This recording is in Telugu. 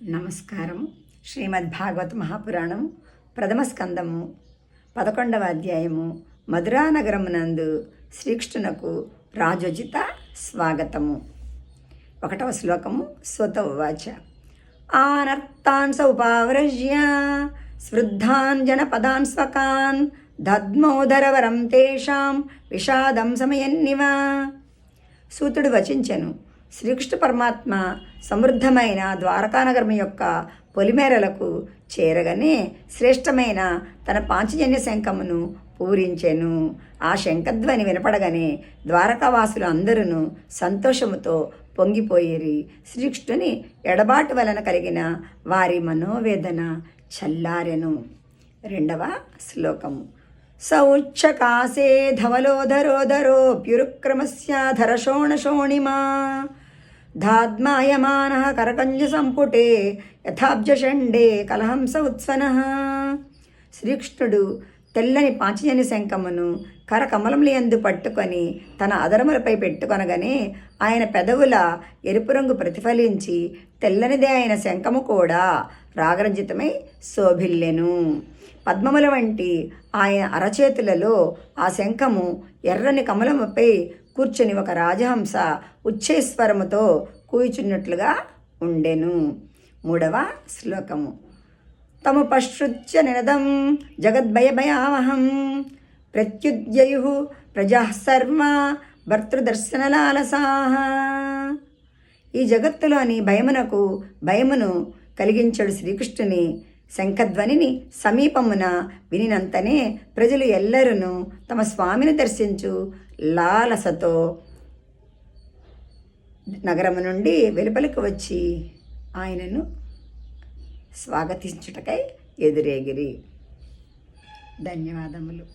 నమస్కారం. శ్రీమద్భాగవత మహాపురాణం ప్రథమ స్కందము 11వ అధ్యాయము మధురానగరమునందు శ్రీకృష్ణునకు రాజోచిత స్వాగతము. 1వ శ్లోకము. స్వత ఉవాచ ఆనర్తాన్ సౌపావ్రజ్య స్వృద్ధాన్ జనపదాన్ స్వకాన్ దద్మోదరవరం తేషాం విషాదం సమయన్నివ. సూతుడు వచించెను. శ్రీకృష్ణ పరమాత్మ సమృద్ధమైన ద్వారకానగరం యొక్క పొలిమేరలకు చేరగానే శ్రేష్టమైన తన పాంచజన్య శంఖమును పూరించెను. ఆ శంఖధ్వని వినపడగానే ద్వారకావాసులు అందరూ సంతోషముతో పొంగిపోయిరి. శ్రీకృష్ణుని ఎడబాటు వలన కలిగిన వారి మనోవేదన చల్లారెను. 2వ శ్లోకము. సౌచ్చకాసే ధవలోధరోధరోऽప్యురుక్రమస్యాధరశోణశోణిమా ధాద్మాయమానః కరకంజ సంపుటే యథాబ్జషండే కలహంస ఉత్సనః. శ్రీకృష్ణుడు తెల్లని పాంచజన్య శంఖమును కరకమలములందు పట్టుకొని తన అదరములపై పెట్టుకొనగానే ఆయన పెదవుల ఎరుపు రంగు ప్రతిఫలించి తెల్లనిదే అయిన శంఖము కూడా రాగరంజితమై శోభిల్లెను. పద్మముల వంటి ఆయన అరచేతులలో ఆ శంఖము ఎర్రని కమలముపై కూర్చొని ఒక రాజహంస ఉచ్ఛైస్వరముతో కూయిచున్నట్లుగా ఉండెను. 3వ శ్లోకము. తముపశ్రుత్య నినదం జగద్భయభయావహం ప్రత్యుద్యయుః ప్రజాః సర్వా భర్తృదర్శనలాలసాః. ఈ జగత్తులోని భయమును కలిగించడు శ్రీకృష్ణుని శంఖధ్వనిని సమీపమున వినినంతనే ప్రజలు ఎల్లరూ తమ స్వామిని దర్శించు లాలసతో నగరము నుండి వెలుపలికి వచ్చి ఆయనను స్వాగతించుటకై ఎదురేగిరి. ధన్యవాదములు.